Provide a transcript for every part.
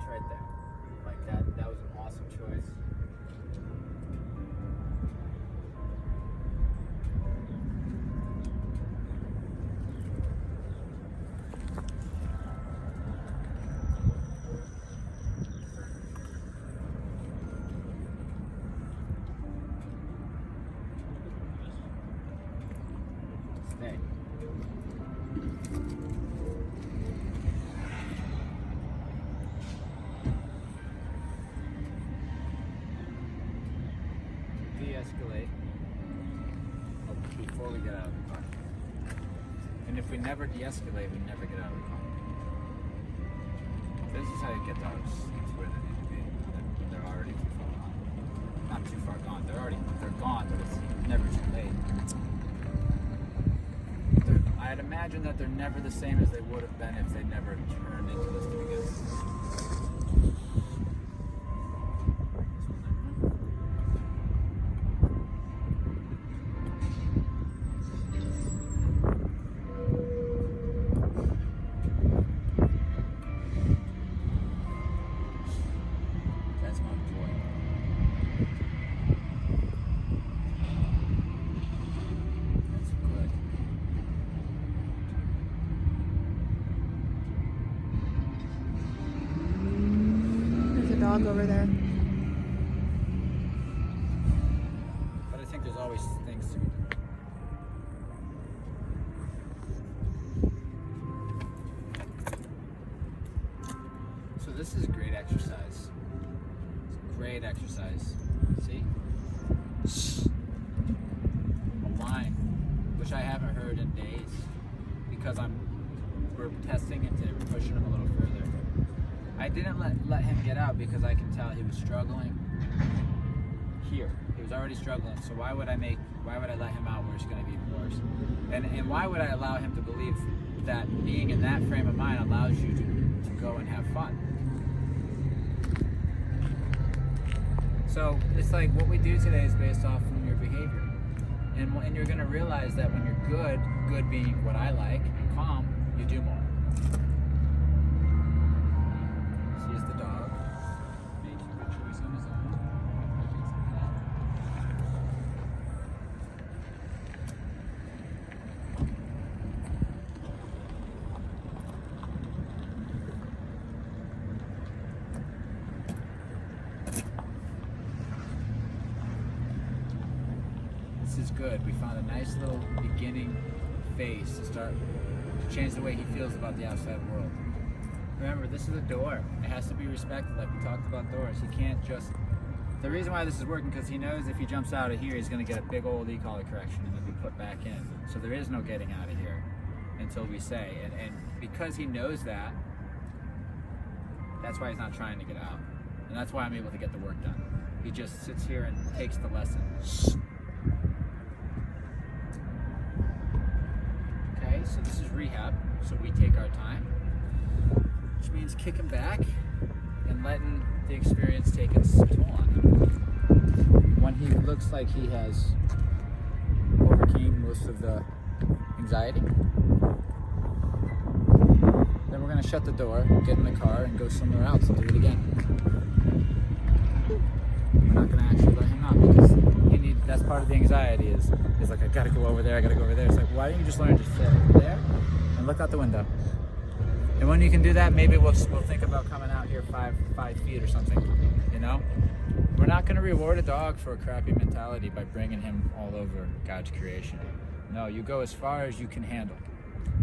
right there. Like that was an awesome choice. Stay. De-escalate before we get out of the car. And if we never de-escalate, we never get out of the car. This is how you get dogs to where they need to be. They're already too far gone. Not too far gone. They're gone, but it's never too late. I'd imagine that they're never the same as they would have been if they never turned into this to begin with. That's my boy. That's good. There's a dog over there. But I think there's always things to be done. So this is great exercise. It's great exercise. See? A whine, which I haven't heard in days because we're testing it today. We're pushing him a little further. I didn't let him get out because I can tell he was struggling here. He was already struggling. So why would I let him out where it's going to be even worse? And why would I allow him to believe that being in that frame of mind allows you to go and have fun? So it's like what we do today is based off from your behavior. And you're going to realize that when you're good being what I like, and calm, you do more. Here's the dog. Making a good choice on his own. This is good. We found a nice little beginning phase to start to change the way he feels about the outside world. Remember, this is a door. It has to be respected, like we talked about doors. He can't just... The reason why this is working, because he knows if he jumps out of here, he's going to get a big old e-collar correction and then be put back in. So there is no getting out of here until we say. And because he knows that, that's why he's not trying to get out. And that's why I'm able to get the work done. He just sits here and takes the lesson. Okay, so this is rehab, so we take our time, which means kicking back and letting the experience take its toll on him. When he looks like he has overcame most of the anxiety, then we're going to shut the door, get in the car, and go somewhere else and do it again. We're not going to actually let him out because that's part of the anxiety is like, I got to go over there, I got to go over there. It's like, why don't you just learn to sit over there and look out the window? And when you can do that, maybe we'll think about coming out here 5 feet or something, you know? We're not going to reward a dog for a crappy mentality by bringing him all over God's creation. No, you go as far as you can handle.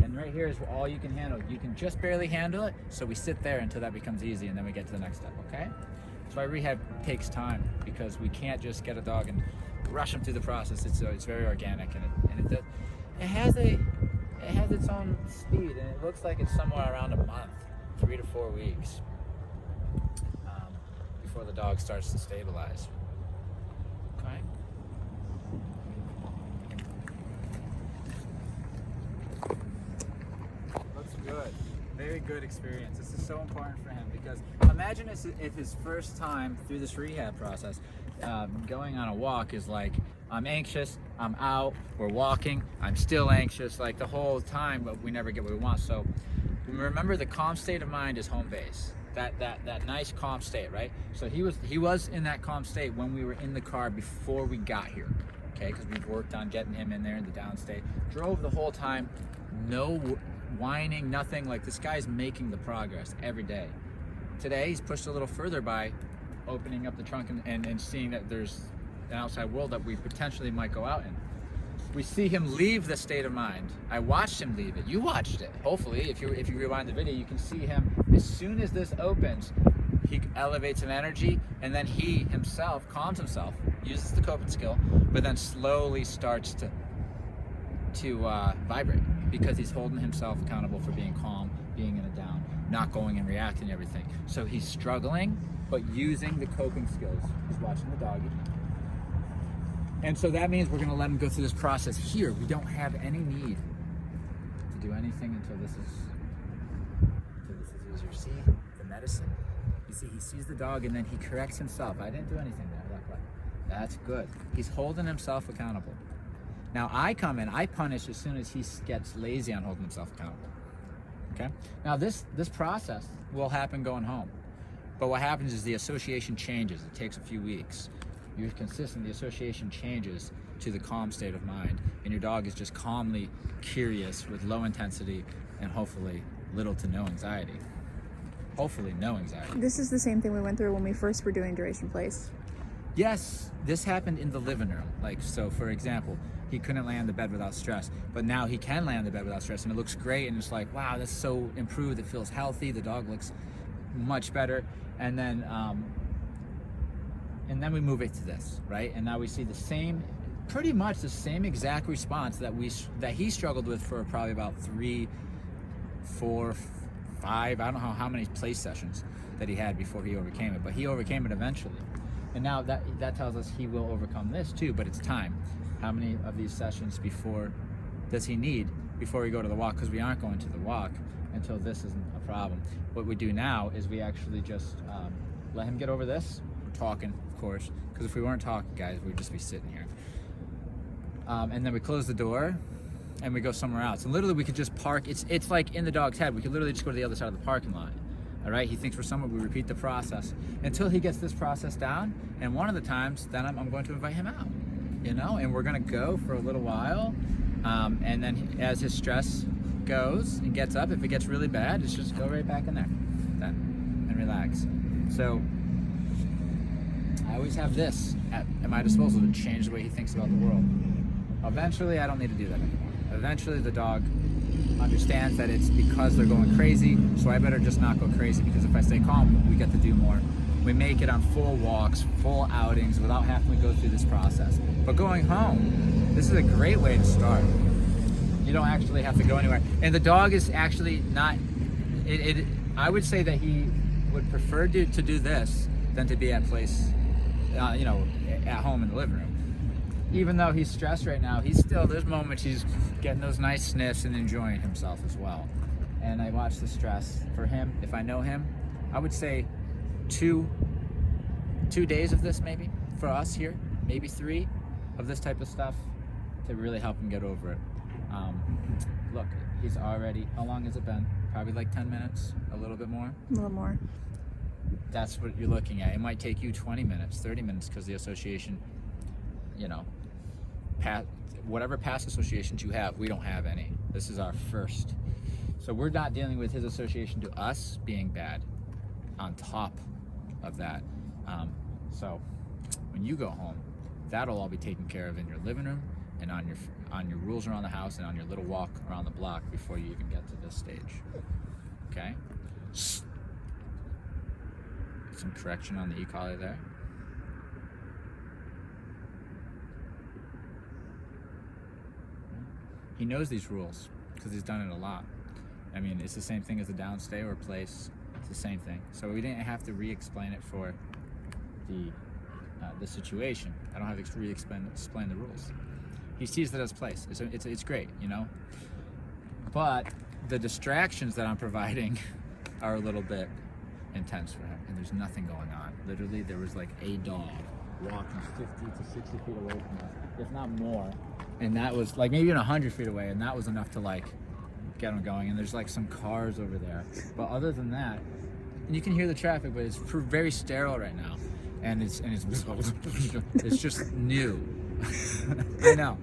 And right here is all you can handle. You can just barely handle it, so we sit there until that becomes easy, and then we get to the next step, okay? That's why rehab takes time, because we can't just get a dog and rush him through the process. It's very organic, and it has its own speed, and it looks like it's somewhere around a month, 3 to 4 weeks, before the dog starts to stabilize. Okay. Looks good. Very good experience. This is so important for him because imagine if his first time through this rehab process, going on a walk is like, I'm anxious, I'm out, we're walking, I'm still anxious, like the whole time, but we never get what we want. So Remember, the calm state of mind is home base. That nice calm state, right? So he was in that calm state when we were in the car before we got here, okay? Because we've worked on getting him in there in the down state. Drove the whole time, no whining, nothing. Like, this guy's making the progress every day. Today, he's pushed a little further by opening up the trunk and seeing that there's an outside world that we potentially might go out in. We see him leave the state of mind. I watched him leave it. You watched it. Hopefully, if you rewind the video, you can see him, as soon as this opens, he elevates an energy, and then he himself calms himself, uses the coping skill, but then slowly starts to vibrate, because he's holding himself accountable for being calm, being in a down, not going and reacting to everything. So he's struggling, but using the coping skills. He's watching the doggy. And so that means we're going to let him go through this process here. We don't have any need to do anything until this is easier. See the medicine? You see, he sees the dog and then he corrects himself. I didn't do anything there. Look. That's good. He's holding himself accountable. Now I come in, I punish as soon as he gets lazy on holding himself accountable. Okay? Now this process will happen going home. But what happens is the association changes. It takes a few weeks. You're consistent, the association changes to the calm state of mind, and your dog is just calmly curious with low intensity and hopefully little to no anxiety. Hopefully no anxiety. This is the same thing we went through when we first were doing duration plays. Yes, this happened in the living room. Like, so for example, he couldn't lay on the bed without stress, but now he can lay on the bed without stress, and it looks great, and it's like, wow, that's so improved. It feels healthy. The dog looks much better. And then we move it to this, right? And now we see the same, pretty much the same exact response that he struggled with for probably about 3, 4, 5, I don't know how many play sessions that he had before he overcame it, but he overcame it eventually. And now that tells us he will overcome this too, but it's time. How many of these sessions does he need before we go to the walk? Because we aren't going to the walk until this isn't a problem. What we do now is we actually just let him get over this. We're talking, of course, because if we weren't talking, guys, we'd just be sitting here. And then we close the door and we go somewhere else. And literally we could just park. It's like in the dog's head. We could literally just go to the other side of the parking lot. All right, he thinks we're somewhere. We repeat the process until he gets this process down. And one of the times, then I'm going to invite him out, and we're gonna go for a little while. And then as his stress goes and gets up, if it gets really bad, it's just go right back in there then and relax. So I always have this at my disposal to change the way he thinks about the world. Eventually, I don't need to do that anymore. Eventually, the dog understands that it's because they're going crazy, so I better just not go crazy, because if I stay calm, we get to do more. We make it on full walks, full outings, without having to go through this process. But going home, this is a great way to start. You don't actually have to go anywhere. And the dog is actually not, I would say that he would prefer to do this than to be at place, at home in the living room. Even though he's stressed right now, there's moments he's getting those nice sniffs and enjoying himself as well. And I watch the stress for him. If I know him, I would say 2 days of this maybe for us here, maybe 3 of this type of stuff to really help him get over it. Look, he's already, how long has it been? Probably like 10 minutes, a little bit more? A little more. That's what you're looking at. It might take you 20 minutes, 30 minutes, because the association, whatever past associations you have, we don't have any. This is our first. So we're not dealing with his association to us being bad on top of that. So when you go home, that'll all be taken care of in your living room and on your rules around the house and on your little walk around the block before you even get to this stage. Okay? Some correction on the e-collar there. He knows these rules because he's done it a lot. I mean, it's the same thing as a downstay or place. It's the same thing. So we didn't have to re-explain it for the situation. I don't have to re-explain the rules. He sees it as place. It's great, But the distractions that I'm providing are a little bit intense for him, and there's nothing going on. Literally, there was like a dog walking 50 to 60 feet away from us, if not more. And that was like maybe even 100 feet away, and that was enough to like get them going, and there's like some cars over there. But other than that, and you can hear the traffic, but it's very sterile right now, and it's it's just new. I know.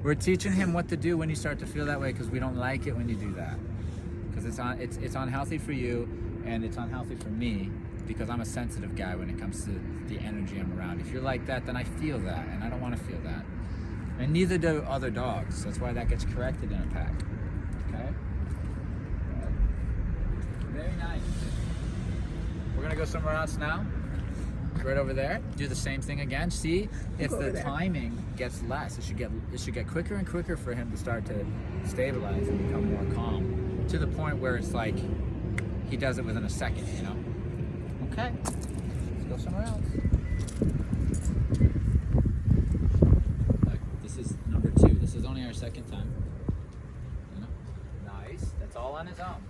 We're teaching him what to do when you start to feel that way, because we don't like it when you do that, because it's unhealthy for you, and it's unhealthy for me, because I'm a sensitive guy when it comes to the energy I'm around. If you're like that, then I feel that, and I don't want to feel that. And neither do other dogs. That's why that gets corrected in a pack. Okay? Very nice. We're gonna go somewhere else now. Right over there. Do the same thing again. See if the timing gets less. It should get quicker and quicker for him to start to stabilize and become more calm, to the point where it's like he does it within a second, you know? Okay. Let's go somewhere else. Look, this is number 2. This is only our second time. You know? Nice. That's all on his own.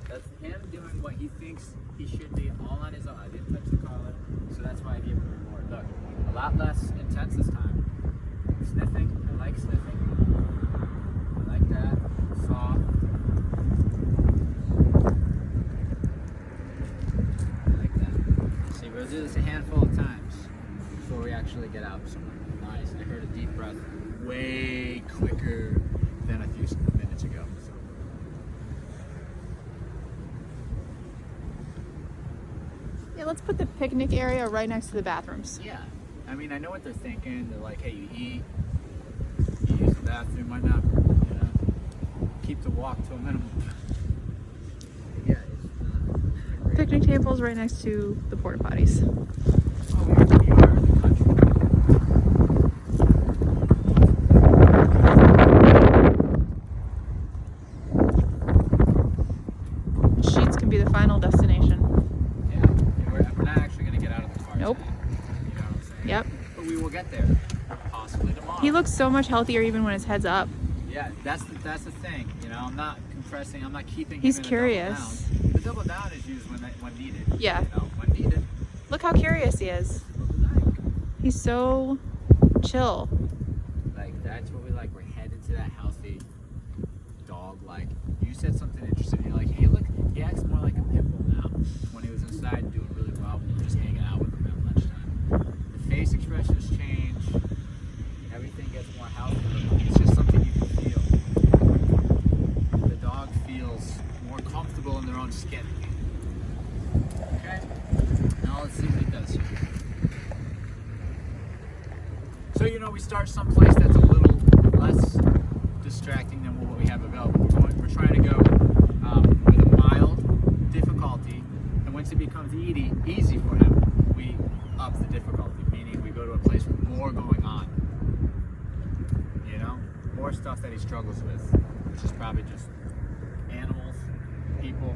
That's him doing what he thinks he should be, all on his own. I didn't touch the collar, so that's why I gave him a reward. Look, a lot less intense this time. Sniffing. I like sniffing. I like that. Soft. I like that. See, we'll do this a handful of times before we actually get out somewhere. Nice. I heard a deep breath way quicker than a few minutes ago. So. Yeah, let's put the picnic area right next to the bathrooms. Yeah. I mean, I know what they're thinking. They're like, hey, you eat, you use the bathroom, why not, you know, keep the walk to a minimum. Yeah, it's great. Picnic tables right next to the porta potties. Oh, we are in the country. Sheets can be the final destination. Yeah, we're not actually going to get out of the car Nope. today. You know what I'm saying? Yep. But we will get there, possibly tomorrow. He looks so much healthier even when his head's up. Yeah, that's the thing. You know, I'm not compressing. I'm not keeping. He's him in curious. A double down. The double down is used when needed. Yeah. You know, when needed. Look how curious he is. He's so chill. Like, that's what we like. We're headed to that healthy dog. Like, you said something interesting. You're like, hey, look, he acts more like a pit bull now. When he was inside doing really well, we were just hanging out with him at lunchtime. The face expressions change. Everything gets more healthy. It's just something you can feel. The dog feels more comfortable in their own skin. Okay? Now let's see what he does here. So, you know, we start someplace that's a little less distracting than what we have available. We're trying to go with a mild difficulty, and once it becomes easy for him, we up the difficulty, meaning we go to a place with more going on. You know? More stuff that he struggles with, which is probably just animals, people,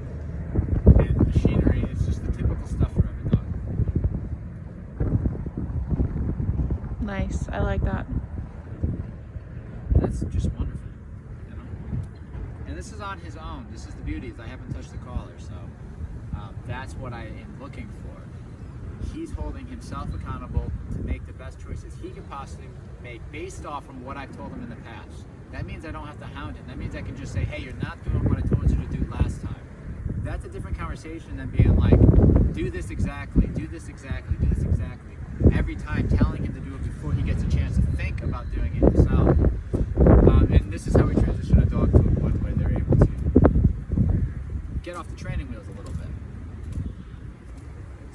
and machinery. It's just the typical stuff for every dog. Nice. I like that. That's just wonderful, you know. And this is on his own. This is the beauty. Is I haven't touched the collar, so that's what I am looking for. He's holding himself accountable to make the best choices he can possibly make based off from what I've told him in the past. That means I don't have to hound him. That means I can just say, hey, you're not doing what I told you to do last time. That's a different conversation than being like, do this exactly, do this exactly, do this exactly. Every time telling him to do it before he gets a chance to think about doing it himself. And this is how we transition a dog to a point where they're able to get off the training wheels a little bit.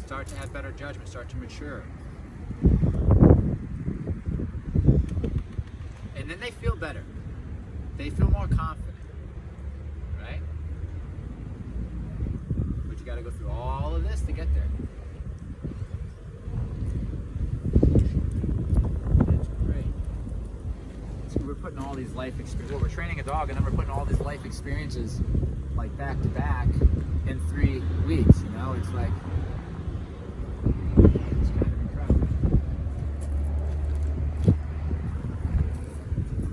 Start to have better judgment, start to mature. And then they feel better. They feel more confident, right? But you gotta go through all of this to get there. That's great. So we're putting all these life experiences, well, we're training a dog and then we're putting all these life experiences like back to back in 3 weeks, you know? It's like, it's kind of incredible.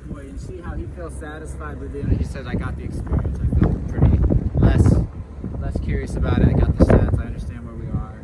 Boy, you see how he feels satisfied with it. He says, I got the experience. I feel pretty less curious about it. I got the sense. I understand where we are.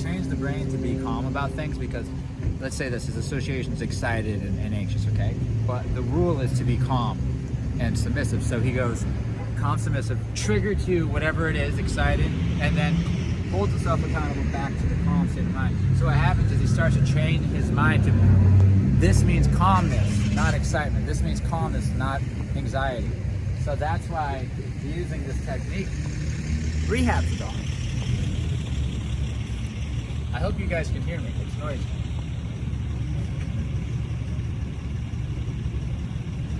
trains the brain to be calm about things because, let's say this, his association is excited and anxious, okay? But the rule is to be calm and submissive. So he goes calm, submissive, trigger to whatever it is, excited, and then holds himself accountable back to the calm state of mind. So what happens is he starts to train his mind to, this means calmness, not excitement. This means calmness, not anxiety. So that's why using this technique rehabs the dog. I hope you guys can hear me. It's noisy.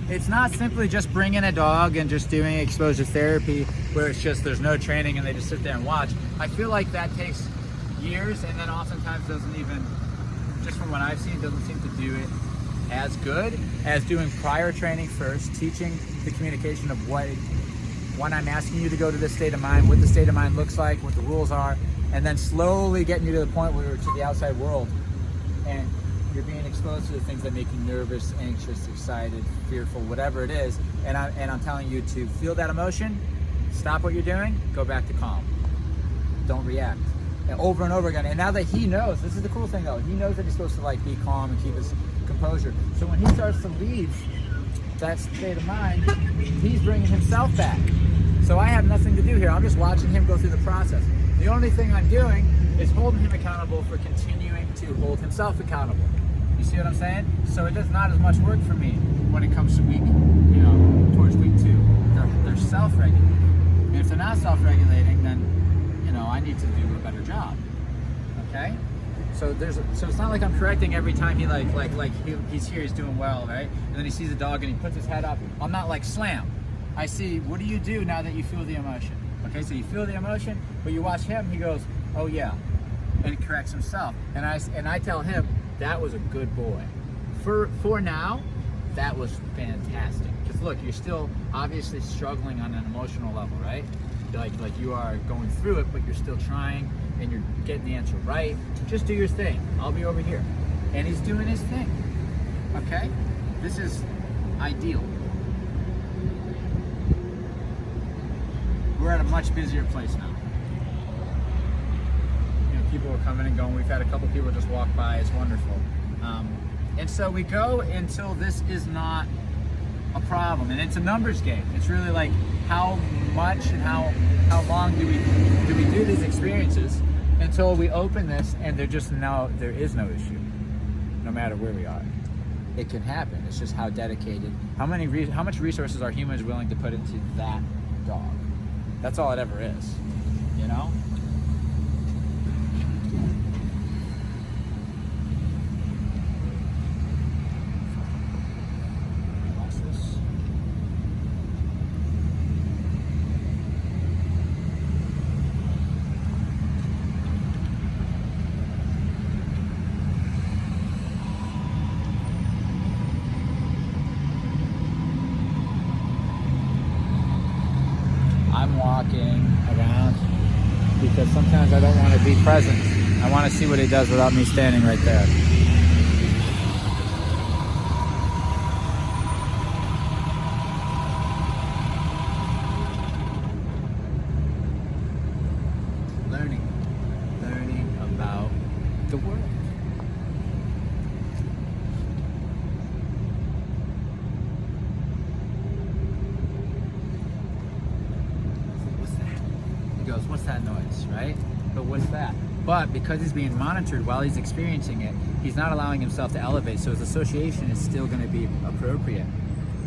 It's not simply just bringing a dog and just doing exposure therapy where it's just there's no training and they just sit there and watch. I feel like that takes years and then oftentimes doesn't even, just from what I've seen, doesn't seem to do it as good as doing prior training first, teaching the communication of when I'm asking you to go to this state of mind, what the state of mind looks like, what the rules are, and then slowly getting you to the point where you're to the outside world and you're being exposed to the things that make you nervous, anxious, excited, fearful, whatever it is. And I'm telling you to feel that emotion, stop what you're doing, go back to calm. Don't react. And over and over again. And now that he knows, this is the cool thing though, he knows that he's supposed to like be calm and keep his composure. So when he starts to leave that state of mind, he's bringing himself back. So I have nothing to do here. I'm just watching him go through the process. The only thing I'm doing is holding him accountable for continuing to hold himself accountable. You see what I'm saying? So it does not as much work for me when it comes to week, towards week 2. They're self-regulating. And if they're not self-regulating, then, I need to do a better job. Okay? So it's not like I'm correcting every time he's here, he's doing well, right? And then he sees a dog and he puts his head up. I'm not like slam. I see, what do you do now that you feel the emotion? Okay, so you feel the emotion, but you watch him, he goes, oh yeah, and he corrects himself. And I tell him, that was a good boy. For now, that was fantastic. Because look, you're still obviously struggling on an emotional level, right? Like you are going through it, but you're still trying and you're getting the answer right. Just do your thing. I'll be over here. And he's doing his thing. Okay? This is ideal. We're at a much busier place now. People are coming and going. We've had a couple people just walk by. It's wonderful. And so we go until this is not a problem. And it's a numbers game. It's really like how much and how long do we do these experiences until we open this and there is no issue, no matter where we are. It can happen. It's just how dedicated, how much resources are humans willing to put into that dog. That's all it ever is, Watch this. I'm walking around because sometimes I don't want to be present. I want to see what he does without me standing right there. Learning about the world. What's that noise, right? But what's that? But because he's being monitored while he's experiencing it, he's not allowing himself to elevate, so his association is still going to be appropriate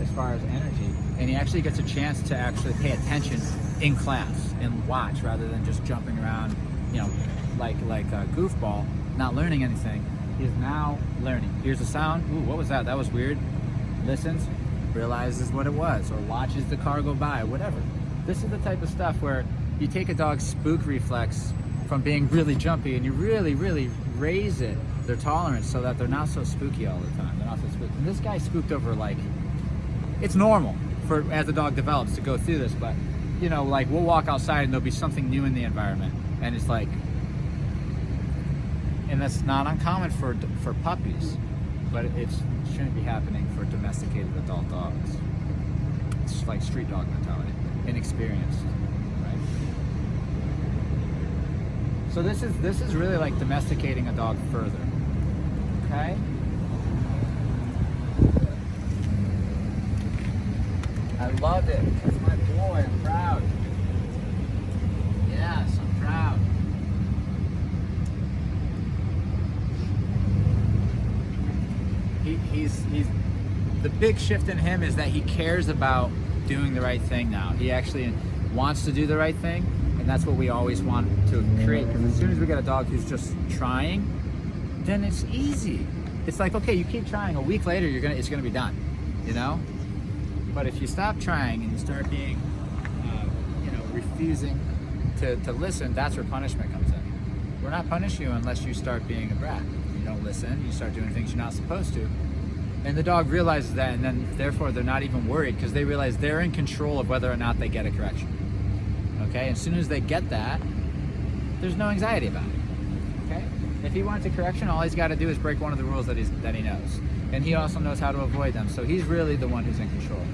as far as energy. And he actually gets a chance to actually pay attention in class and watch rather than just jumping around, like a goofball, not learning anything. He is now learning. Here's a sound. Ooh, what was that? That was weird. Listens, realizes what it was, or watches the car go by, whatever. This is the type of stuff where you take a dog's spook reflex from being really jumpy and you really, really raise their tolerance so that they're not so spooky all the time. They're not so spooky. And this guy spooked over it's normal as the dog develops to go through this, but we'll walk outside and there'll be something new in the environment. And it's and that's not uncommon for puppies, but it shouldn't be happening for domesticated adult dogs. It's like street dog mentality, inexperienced. So this is really like domesticating a dog further. Okay? I love it. That's my boy. I'm proud. Yes, I'm proud. He's the big shift in him is that he cares about doing the right thing now. He actually wants to do the right thing, and that's what we always want to create. Because as soon as we get a dog who's just trying, then it's easy. It's like, okay, you keep trying. A week later, it's gonna be done. You know. But if you stop trying and you start being, refusing to listen, that's where punishment comes in. We're not punishing you unless you start being a brat. You don't listen. You start doing things you're not supposed to. And the dog realizes that, and then therefore they're not even worried because they realize they're in control of whether or not they get a correction. Okay, as soon as they get that, there's no anxiety about it. Okay, if he wants a correction, all he's got to do is break one of the rules that he knows, and he also knows how to avoid them. So he's really the one who's in control.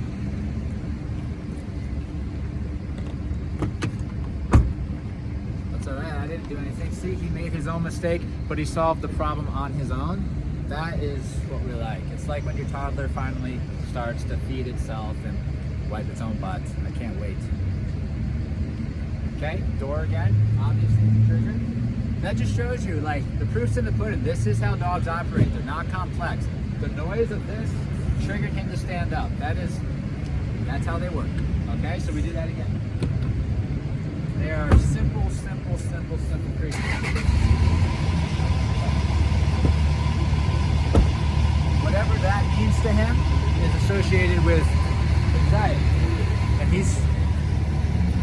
That's all right. I didn't do anything. See, he made his own mistake, but he solved the problem on his own. That is what we like. It's like when your toddler finally starts to feed itself and wipe its own butt. I can't wait. Okay, door again, obviously the trigger. That just shows you, like, the proof's in the pudding. This is how dogs operate. They're not complex. The noise of this triggered him to stand up. That's how they work. Okay, so we do that again. They are simple creatures. Whatever that means to him is associated with anxiety. And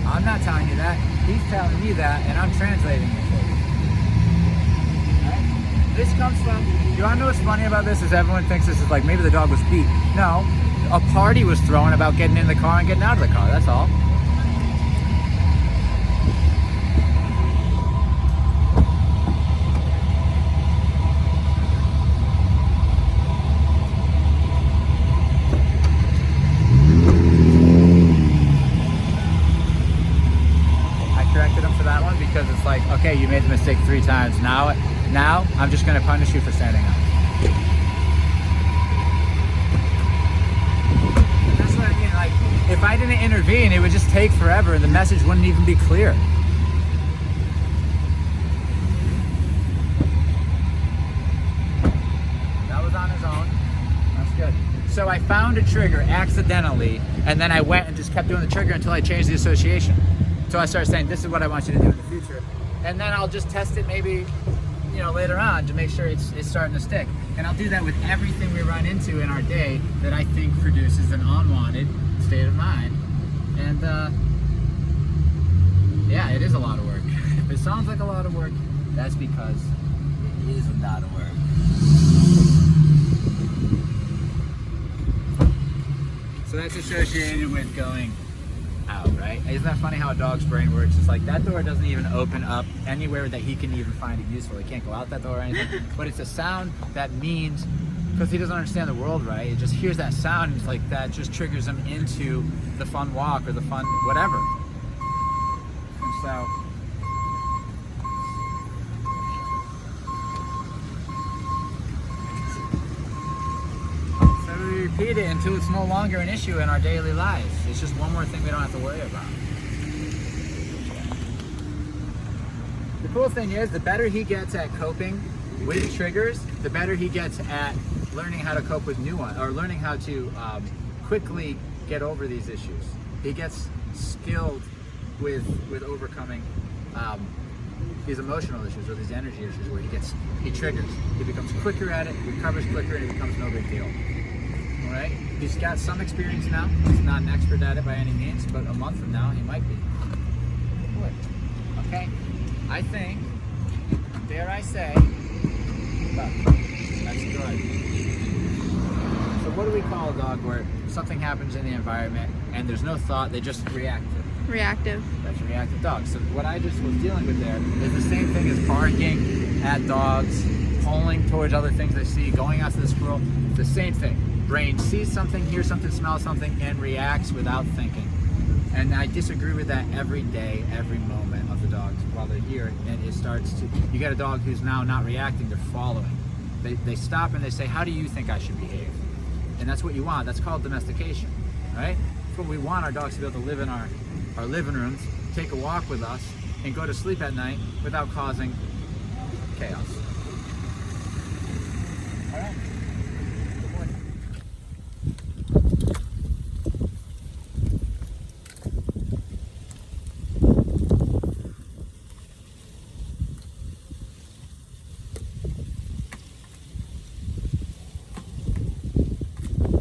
I'm not telling you that, he's telling me that, and I'm translating it for you. Right? This comes from, you wanna know what's funny about this is everyone thinks this is like maybe the dog was beat. No, a party was thrown about getting in the car and getting out of the car, that's all. Because it's like, okay, you made the mistake 3 times. Now I'm just going to punish you for standing up. And that's what I mean. Like, if I didn't intervene, it would just take forever, and the message wouldn't even be clear. That was on his own. That's good. So I found a trigger accidentally, and then I went and just kept doing the trigger until I changed the association. So I started saying, this is what I want you to do in the future. And then I'll just test it maybe, later on to make sure it's starting to stick. And I'll do that with everything we run into in our day that I think produces an unwanted state of mind. And yeah, it is a lot of work. If it sounds like a lot of work, that's because it is a lot of work. So that's associated with going out, right? Isn't that funny how a dog's brain works? It's like that door doesn't even open up anywhere that he can even find it useful. He can't go out that door or anything, but it's a sound that means, because he doesn't understand the world, right? He just hears that sound and it's like that just triggers him into the fun walk or the fun whatever. And so we repeat it until it's no longer an issue in our daily lives. It's just one more thing we don't have to worry about. The cool thing is, the better he gets at coping with triggers, the better he gets at learning how to cope with new ones, or learning how to quickly get over these issues. He gets skilled with overcoming these emotional issues or these energy issues where he triggers. He becomes quicker at it, recovers quicker, and it becomes no big deal. Right? He's got some experience now. He's not an expert at it by any means, but a month from now he might be. Okay? I think, dare I say, that's good. So what do we call a dog where something happens in the environment and there's no thought, they just react to it? Reactive. That's a reactive dog. So what I just was dealing with there is the same thing as barking at dogs, pulling towards other things they see, going after the squirrel. The same thing. Brain sees something, hears something, smells something, and reacts without thinking. And I disagree with that every day, every moment of the dogs while they're here. And it starts to, you get a dog who's now not reacting, they're following. They stop and they say, how do you think I should behave? And that's what you want. That's called domestication, right? That's what we want our dogs to be able to live in our living rooms, take a walk with us, and go to sleep at night without causing chaos. All right. Good boy.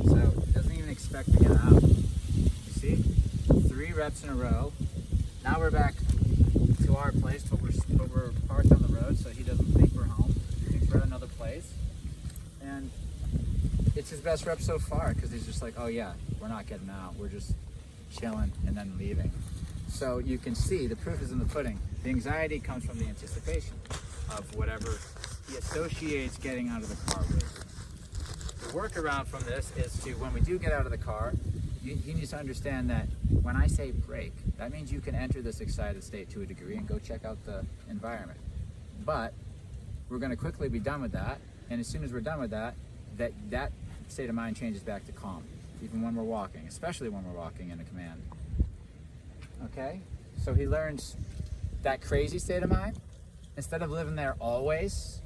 So it doesn't even expect to get out. You see? 3 reps in a row. Now we're back to our place, but we're parked on the road, so he doesn't think we're home. He thinks we're at another place. And it's his best rep so far, because he's just like, oh yeah, we're not getting out. We're just chilling and then leaving. So you can see, the proof is in the pudding. The anxiety comes from the anticipation of whatever he associates getting out of the car with. The workaround from this is to, when we do get out of the car, he needs to understand that when I say break, that means you can enter this excited state to a degree and go check out the environment. But we're going to quickly be done with that, and as soon as we're done with that, that state of mind changes back to calm, even when we're walking, especially when we're walking in a command. Okay? So he learns that crazy state of mind, instead of living there always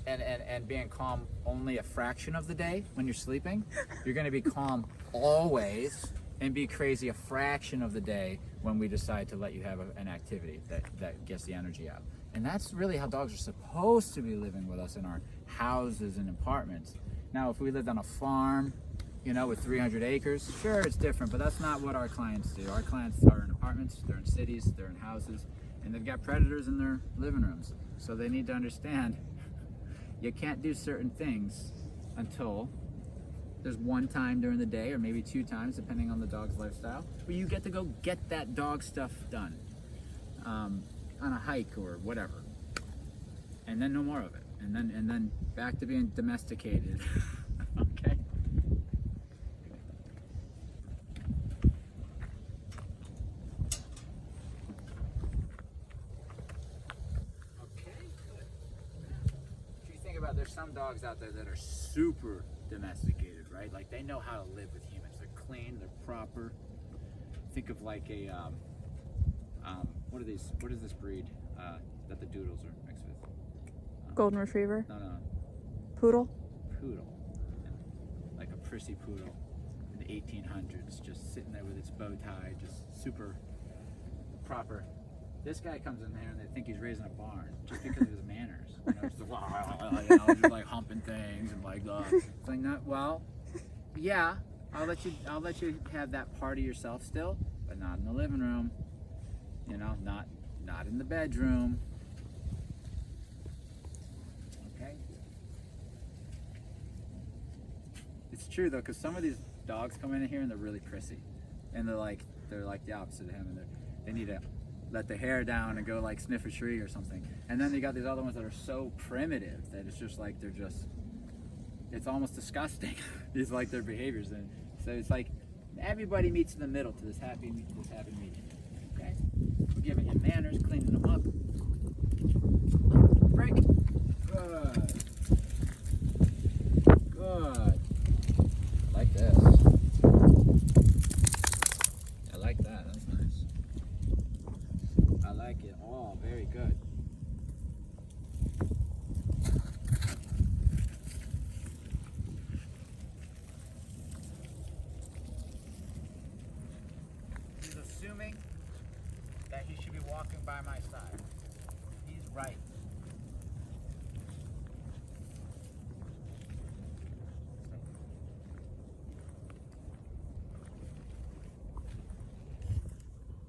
and being calm only a fraction of the day when you're sleeping, you're going to be calm always and be crazy a fraction of the day when we decide to let you have an activity that gets the energy out. And that's really how dogs are supposed to be living with us in our houses and apartments. Now, if we lived on a farm, you know, with 300 acres, sure, it's different, but that's not what our clients do. Our clients are in apartments, they're in cities, they're in houses, and they've got predators in their living rooms. So they need to understand you can't do certain things until there's one time during the day, or maybe 2 times, depending on the dog's lifestyle, where you get to go get that dog stuff done on a hike or whatever, and then no more of it, and then back to being domesticated. Okay. There's some dogs out there that are super domesticated, right? Like they know how to live with humans. They're clean, they're proper. Think of like a what is this breed that the doodles are mixed with? Golden Retriever? No. Poodle? Poodle. Like a prissy poodle in the 1800s, just sitting there with its bow tie, just super proper. This guy comes in there and they think he's raising a barn just because of his manners. You know, just like humping things and like it's like not well. Yeah, I'll let you have that part of yourself still, but not in the living room. You know, not in the bedroom. Okay. It's true though, because some of these dogs come in here and they're really prissy, and they're like the opposite of him, and they need to let the hair down and go like sniff a tree or something. And then you got these other ones that are so primitive that it's just like it's almost disgusting. It's like their behaviors, and so it's like everybody meets in the middle to this happy medium. Okay, we're giving him manners, cleaning him up. Break. Good. I like this. I like that. That's nice. I like it all. Very good. He's assuming that he should be walking by my side. He's right.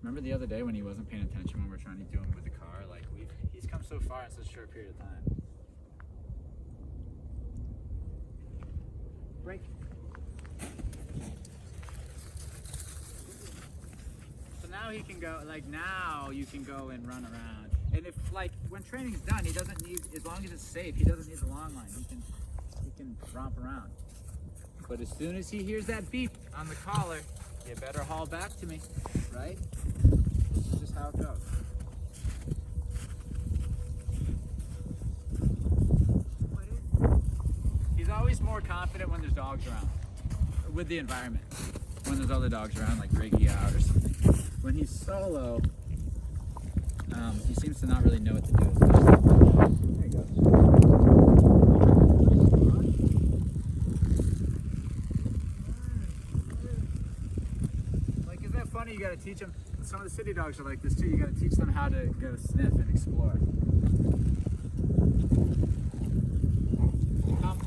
Remember the other day when he wasn't paying attention when we were trying to do him with the car? Like he's come so far in such a short period of time. Break. So now he can go, like now you can go and run around. And if like when training's done, he doesn't need, as long as it's safe, he doesn't need the long line. He can romp around. But as soon as he hears that beep on the collar, you better haul back to me, right? This is just how it goes. He's always more confident when there's dogs around, with the environment. When there's other dogs around, like Riggy out or something. When he's solo, he seems to not really know what to do. There he goes. Like, isn't that funny? You gotta teach them. Some of the city dogs are like this too. You gotta teach them how to go sniff and explore. Come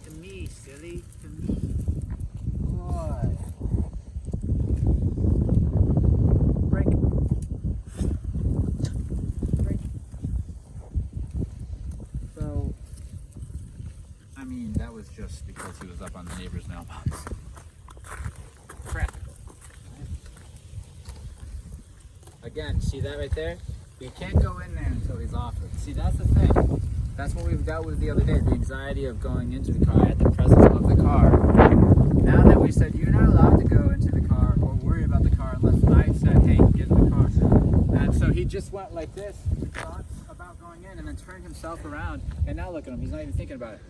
to me, silly. To me. Boy. Break. Break. So, I mean, that was just because he was up on the neighbor's mailbox. Practical. Again, see that right there? You can't go in there until he's offered. See, that's the thing. That's what we've dealt with the other day, the anxiety of going into the car at the presence of the car. Now that we said you're not allowed to go into the car or worry about the car unless I said, hey, get in the car. And so he just went like this, thought about going in, and then turned himself around, and now look at him, he's not even thinking about it.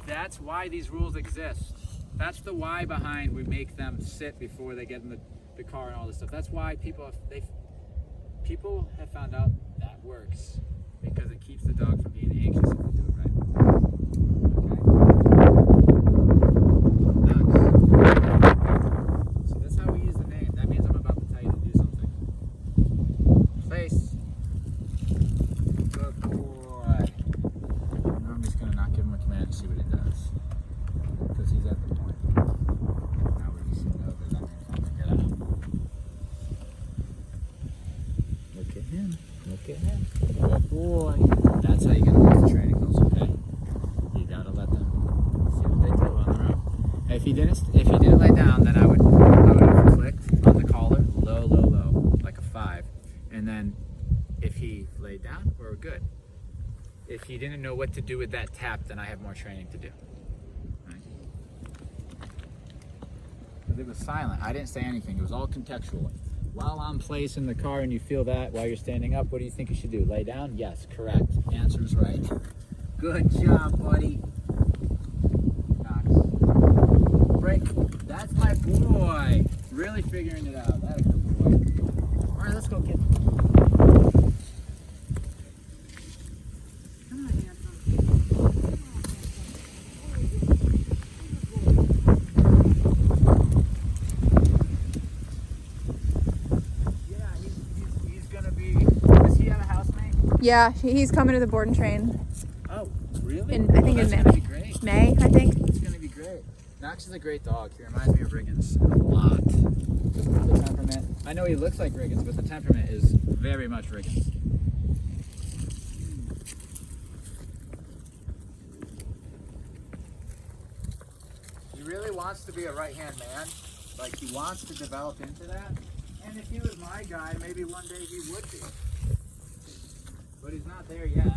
That's why these rules exist. That's the why behind we make them sit before they get in the car and all this stuff. That's why people have found out that works, because it keeps the dog from being anxious if they do it right. Okay? Knox. So that's how we use the name. That means I'm about to tell you to do something. Face. Good boy. Now I'm just going to not give him a command and see what he does. Because he's at the point. Now we should know that I'm going to get out. Look at him. Look at him. Good boy. That's how you get them the training wheels, okay? You gotta let them see what they do on their own. If he didn't lay down, then I would have clicked on the collar, low, low, low, like a 5. And then if he laid down, we're good. If he didn't know what to do with that tap, then I have more training to do. Right? Because it was silent. I didn't say anything. It was all contextual. While I'm placed in the car and you feel that while you're standing up, what do you think you should do? Lay down? Yes, correct. Answer's right. Good job, buddy. Knox. Break. That's my boy. Really figuring it out. That's a good boy. All right, let's go get him. Come on, handsome. Yeah, he's coming to the board and train. Oh, really? I think in May, I think. It's going to be great. Knox is a great dog. He reminds me of Riggins a lot. Just with the temperament. I know he looks like Riggins, but the temperament is very much Riggins. He really wants to be a right-hand man. Like, he wants to develop into that. And if he was my guy, maybe one day he would be. But he's not there yet.